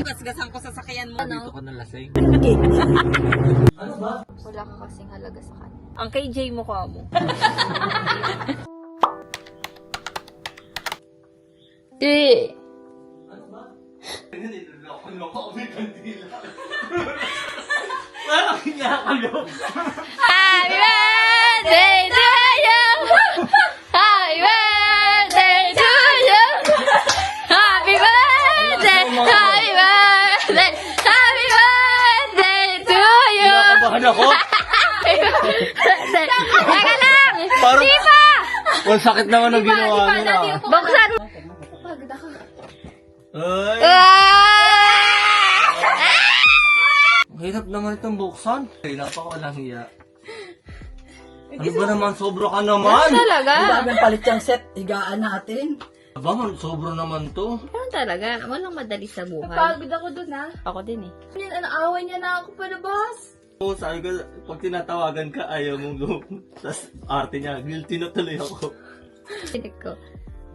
Sumugasgasan ko sa sakyan mo. Dito ka nalasing. Ano ba? Wala ka kasing halaga sa kanya. Ang KJ mo ka mo. Di! Parang kinakalo. Happy birthday to you! Happy birthday to you! Happy birthday! Happy birthday! Happy birthday to you! Kinakabahan ako. Teka lang! Parang- Di pa! Ang sakit naman ang ginawa niya na. Buksan mo! Ay! Ang hirap naman itong buksan. Ay, napakawalang hiya. Ano ba naman? Sobra ka naman! Talaga? Bagong palit yung set, higaan natin. Aba, sobra naman to. Ganun talaga. Walang madali sa buhay. Pagod ako dun ha. Ako din eh. Yan, away niya na ako palabas. Oo, sabi ko, pag tinatawagan ka, ayaw mong go. Tapos arte niya, guilty na tuloy ako. Pinig ko.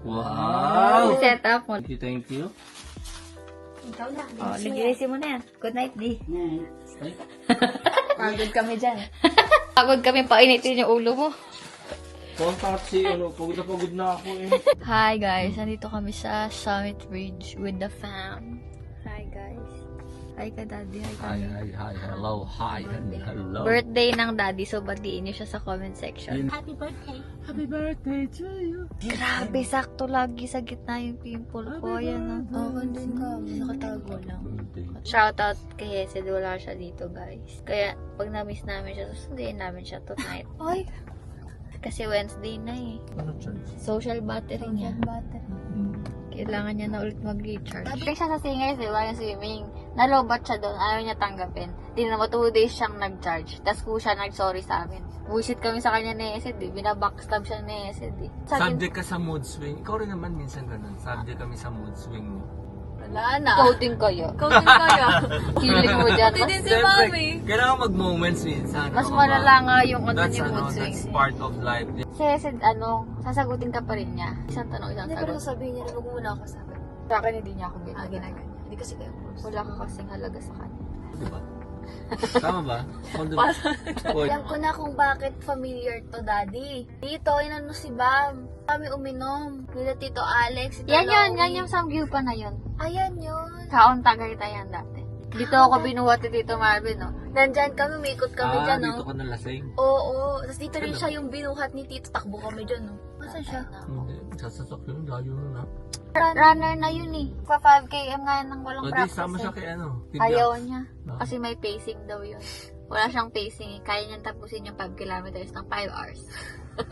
Wow! Set up mo. Thank you. Ikaw na. Oh, nag-iisi mo na yan. Good night, Di. Ay, Pagod kami dyan. Pagod kami painitin yung ulo mo. contact si, pagod na ako eh. Hi guys, nandito kami sa Summit Ridge with the fam. Hi guys. Hi ka daddy, hi ka. Hello, hi, hello. Birthday ng daddy, so batiin niyo siya sa comment section. Happy birthday. Happy birthday to you. Grabe, sakto lagi sa gitna yung pimple ko. Ayan o. Oo, din ka. Nakatago lang. Shoutout kay Hesed, wala siya dito guys. Kaya pag na-miss namin siya, susunduin namin siya tonight. Ay, Kasi Wednesday na eh. Ano chance? Social battery niya. battery. Kailangan niya na ulit mag-recharge. Dating siya sa singers, di ba, yung swimming. Nalobat siya doon, ayaw niya tanggapin. Di naman 2 days siyang nag-charge. Tapos po siya nag-sorry sa amin. Bullshit kami sa kanya ni Esed, eh. Binabackstab siya ni Esed, eh. Subject ka sa mood swing. Ikaw rin naman minsan ganun. Subject kami sa mood swing mo. Wala na. Coating kayo. Coating kaya. Feeling mo dyan. Hindi din si Mami. Kailangan mag-moments minsan. Mas Oo, malala nga yung ano That's niya mood that's swings. part of life. Si Esed, sasagutin ka pa rin niya. Isang tanong, isang Hindi ko sagot. sasabihin niya na huwag muna ako sa akin. Sa akin, hindi niya ako ginagawa. Ginaganya. Hindi kasi kayo close. Wala ka kasing halaga sa kanya. Diba? Tama ba? Oy, Alam ko na kung bakit familiar to, Daddy. Dito, inano si Bam. Kami uminom. Nila Tito Alex, Tito Yan yun, Lowy. yan yung samgyupa na yun. Ayan yun. Kaon Tagaytay yan dati. Dito ako binuhat ni Tito Marvin, no? Nandyan kami, umikot kami dyan, no? dito ka nalasing. Oo. Tapos dito rin siya yung binuhat ni Tito. Takbo kami dyan, no? Nasaan siya? Hindi, sasasak yun. Layo nun ha. Runner na yun eh. Pa 5km nga nang walang O di, practice. sama siya Eh. kay ano. Ayaw niya. Ah. Kasi may pacing daw yun. Wala siyang pacing eh. Kaya niyang tapusin yung 5 kilometers ng 5 hours.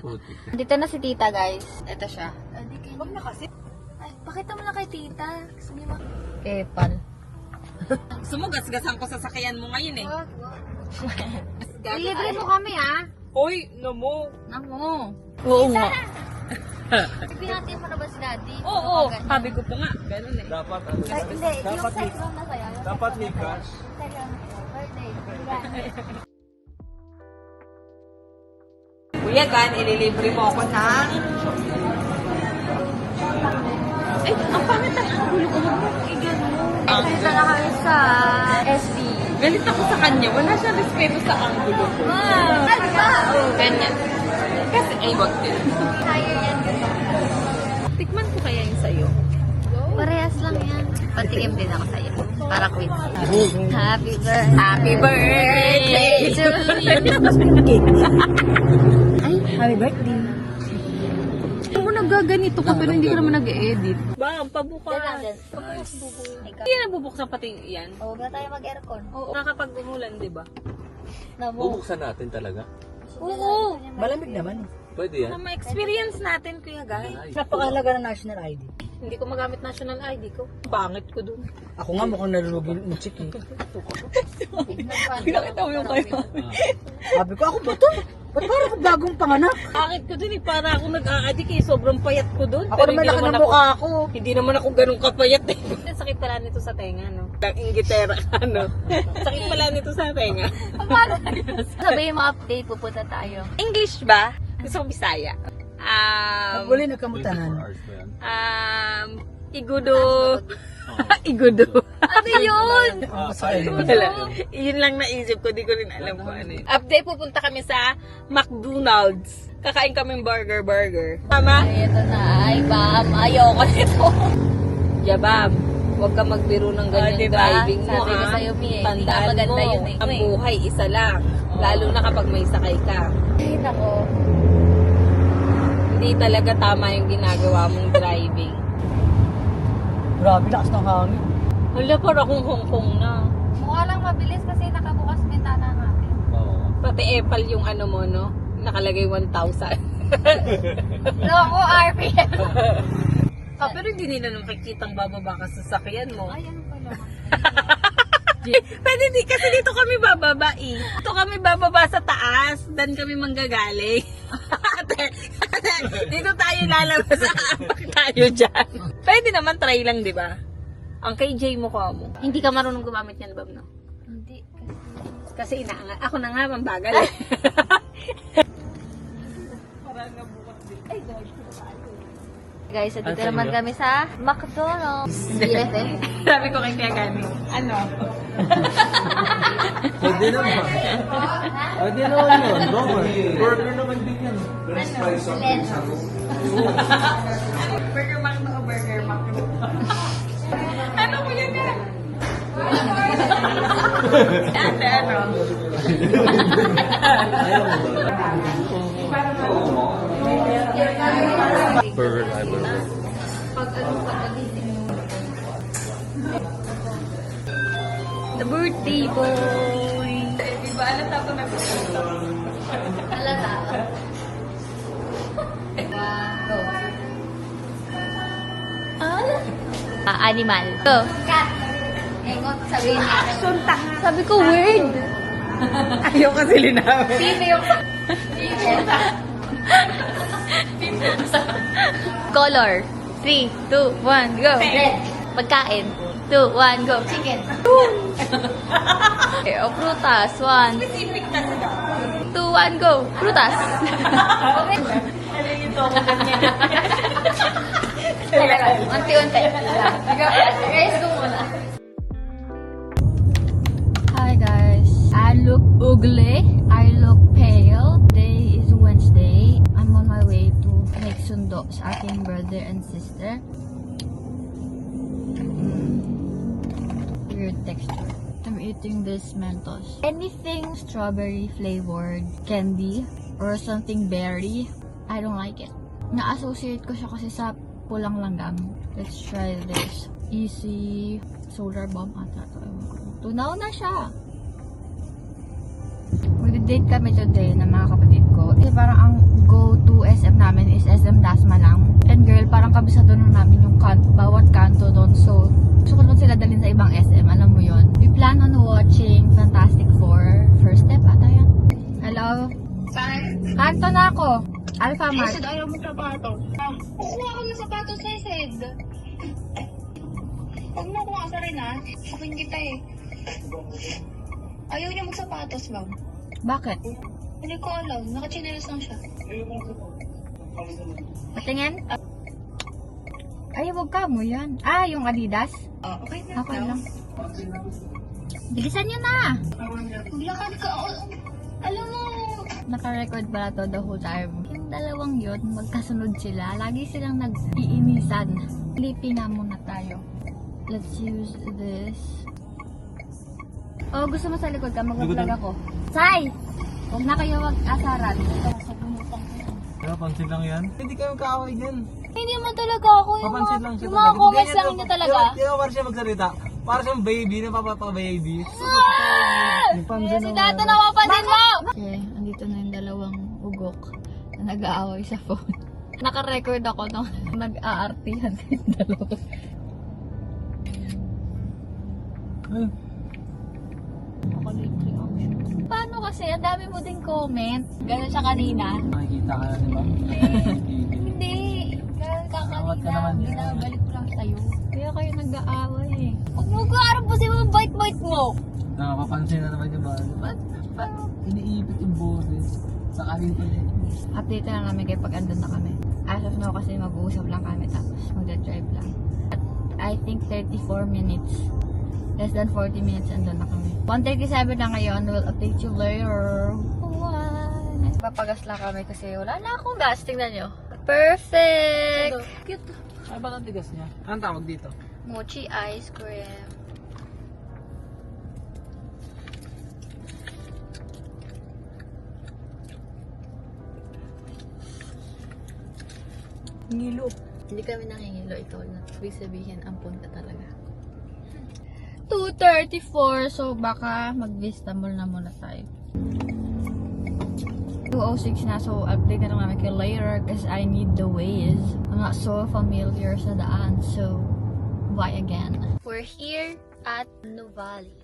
Putik. Dito na si Tita, guys. Ito siya. Hindi kayo. Huwag na kasi. Ay, pakita mo lang kay Tita. Sige mo. Epal. Sumugasgasan ko sa sakyan mo ngayon, eh. Ilibre mo kami, ha? Hoy, namo. Namo. Oo nga. Pinati mo na ba si Daddy? Oo, sabi ko pa nga. Ganun eh. Dapat ano. Ay, hindi. Yung Dapat sex room na sa'yo. Dapat may cash. Birthday. Kuya Gan, ililibre mo ako ng... Ay, ang pangit ang gulo ko. Dito na kami sa SD. Galit ako sa kanya. Wala siyang respeto sa anggulo ko. Ganyan. Kasi, ay, wag din. Higher end. Tikman ko kaya yung sa'yo. Parehas lang yan. Patikim din ako sa'yo. Para quiz. Happy birthday. Happy birthday to you. Ay, happy birthday. Ako nagaganito ka pero hindi ka naman nag-edit. Bam, pabukas. Dyan. Hindi na bubuksan pati yan. Huwag na tayo mag-aircon. Oo, nakapag umulan, di ba? Namo. Bubuksan natin talaga. Oo. Malamig naman. Pwede yan. Na ma-experience natin, Kuya Guy. Napakahalaga ng national ID. Hindi ko magamit national ID ko. Pangit ko dun. Ako nga mukhang nalulugin ng chick eh. Pinakita mo yung kayo. Sabi ko, ako ba to? Ba't parang ako bagong panganak? Pangit ko dun eh. Para ako nag-a-addict eh. Sobrang payat ko dun. Ako naman laki ng mukha ako. Hindi naman ako ganun kapayat eh. Sakit pala nito sa tenga, no? Ang ingitera ka, no? Sakit pala nito sa tenga. Sabihin mo update, pupunta tayo. English ba? Gusto ko Bisaya. Muli nagkamutanan. Hours ba yan? Igudo. Igudo. Ano yun? Wala. Yun lang naisip ko, di ko rin alam kung ano yun. Update, pupunta kami sa McDonald's. Kakain kaming burger. Tama? Ay, ito na. Ay, bam. Ayoko nito. Yabab, huwag ka magbiro ng ganyan diba? driving mo, Sabi ko ha? sa'yo, Mi, hindi Tandaan nga maganda mo, yun eh. ang buhay isa lang. Lalo na kapag may sakay ka. Ay, nako. Hindi talaga tama yung ginagawa mong driving. Grabe, lakas ng hangin. Hala, para kung Hong Kong na. Mukha lang mabilis kasi nakabukas bintana natin. Oo. Pati Apple yung ano mo, no? Nakalagay 1,000. Loko, RPM. Pero hindi nila nakikitang bababa ka sa sakyan mo. Ay, ano pala? Pwede di, kasi dito kami bababa eh. Dito kami bababa sa taas, dan kami manggagaling. Dito tayo lalabas, aabak tayo dyan. Pwede naman, try lang, di ba? Ang KJ mo ko mo. Hindi ka marunong gumamit yan, Bob, no? Hindi. Kasi inaangat. Ako na nga, mambagal. Guys, dito naman kami sa McDonald's. GFM. Sabi ko kay Kuya Gani, ano? Pwede naman. Pwede naman yun. Burger naman din yan. Burger Mac na o Burger Mac? Ano mo yan yan? Ate, ano? Ayaw mo ba? Burger tayo, burger. The birthday boy. Di ba alam ako na Halata. Animal. Go. Cat. Engot, sabihin niya. Sabi ko, word. Ayaw kasi linawin. Sino yung... Color. 3, 2, 1, go. Red. Pagkain. 2, 1, go. Chicken. Okay, o prutas. 1, Specific kasi daw. 2, 1, go. Prutas. Ano yung to ko ganyan? Unti-unti. Guys, go muna. Hi guys. I look ugly. I look pale. Today is Wednesday. I'm on my way to make sundo sa aking brother and sister. Weird texture. I'm eating this Mentos. Anything strawberry flavored candy or something berry, I don't like it. Na-associate ko siya kasi sa pulang langgam. Let's try this. Easy solar bomb ata to. Tunaw na siya. Mag-date kami today ng mga kapatid ko. Kasi parang ang go-to SM namin is SM Dasma lang. And girl, parang kabisado na namin yung bawat kanto doon. So, gusto ko doon sila dalhin sa ibang SM. Alam mo yon. We plan on watching Fantastic Four. First step ata yan. Hello? Saan? Kanto na ako. Alpha Mart. Sid, ayaw mo sapatos. Kukuha ako ng sapatos na Sid. Huwag mo akong asarin ha. Sakin kita eh. Ayaw niya magsapatos ba? Bakit? Hindi ko alam. Nakachinelas lang siya. Patingin? Ay, wag ka mo yan. Ah, yung Adidas? Okay na. Okay lang. Bilisan nyo na! Maglakad ka. Alam mo. Naka-record pala to the whole time. Yung dalawang yun, magkasunod sila. Lagi silang nag-iinisan. Lipi na muna tayo. Let's use this. Oh, gusto mo sa likod ka? Mag-vlog ako. Sai! Huwag na kayo mag-asaran. Kaya pansin lang yan. Hindi kayo kaaway dyan. Hindi mo talaga ako. Papansin lang siya. Yung mga comments lang niya talaga. Kaya para siya magsalita. Para siyang baby na papapa-baby. Si Data na mapansin mo! Okay, andito na yung dalawang ugok na nag-aaway sa phone. Naka-record ako nung nag-aartihan yung dalawa. Ay, Paano kasi? Ang dami mo din comment. Ganun siya kanina. nakikita ka na di ba? Hindi. Ganun ka Awat ka kanina. naman yan. Binabalik ko lang sa'yo. Kaya kayo nag-aaway eh. Huwag mo kaarap po siya yung bite-bite mo. Nakapapansin na naman yung ba? Ba't iniipit yung boses? Sa kanin pa niya. Update na lang kami kapag andun na kami. As of now kasi mag-uusap lang kami tapos mag-drive lang. At I think 34 minutes. Less than 40 minutes and doon na kami. 1:37 na ngayon. We'll update you later. Bye! Papagas lang kami kasi wala na akong gas. Tingnan nyo. Perfect! Cute. Ay, ba't ang tigas niya? Anong tawag dito? Mochi ice cream. Ngilo. Hindi kami nangingilo. Ikaw na. Ibig sabihin, ang punta talaga. 2:34. So, baka mag-vista mall na muna tayo. 2:06 na. So, update na lang namin kayo later kasi I need the ways. I'm not so familiar sa daan. So, bye again. We're here at Nuvali.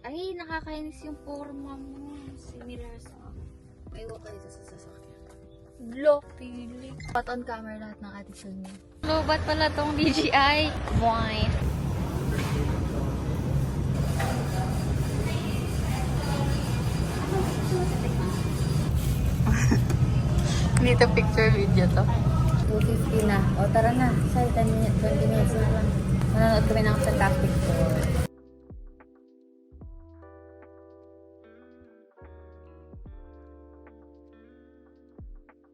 Ay, nakakainis yung forma mo. Similar sa... Ayaw kayo sa sasakyan. Block, pili. Pat on camera lahat ng attitude niya. Lobat pala tong DJI. Why? Dito picture video to. 2:50 na. O tara na. Sorry, 10 minutes, 20 minutes na lang. Manonood kami ng Fantastic Four.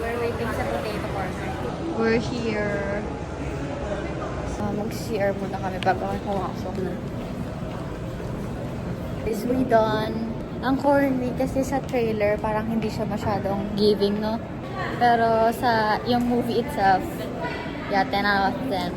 We're waiting sa potato corner. We're here. Mag-CR muna kami bago kami pumasok na. Is we done? Ang corny kasi sa trailer, parang hindi siya masyadong giving, no? Pero sa yung movie itself, yeah, 10 out of 10.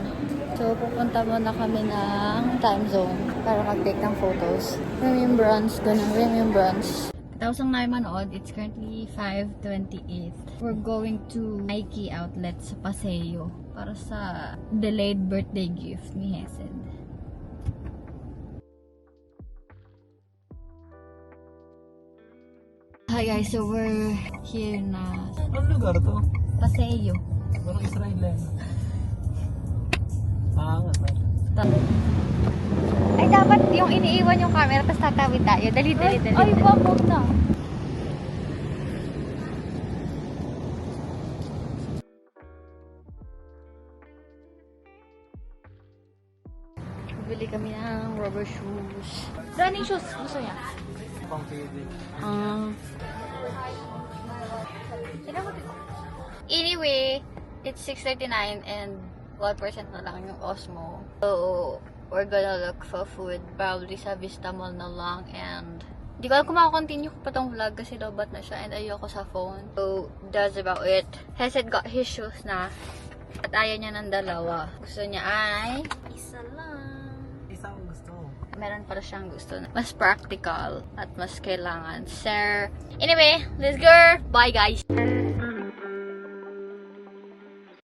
So, pupunta muna kami ng time zone para mag-take ng photos. Remembrance, ganun, remembrance. Tapos ang namin manood, it's currently 5:28. We're going to Nike outlet sa Paseo para sa delayed birthday gift ni Hesed. Hi guys, so we're here na Anong lugar to? Paseo. Parang Israel eh. Nga. Ay, dapat yung iniiwan yung camera tapos tatawid tayo. Dali. Ay, wag na. Bili kami ng rubber shoes. Running shoes. Gusto niya? Pang pwede. Anyway, it's 6:39 and 1% na lang yung Osmo. So, we're gonna look for food. Probably sa Vista Mall na lang and di ko alam kung makakontinue ko pa tong vlog kasi lobat na siya and ayoko sa phone. So, that's about it. Hesed got his shoes na at ayaw niya ng dalawa. Gusto niya ay isa lang. Isa ang gusto. Meron para siyang gusto na mas practical at mas kailangan. Sir, anyway, let's go! Bye guys!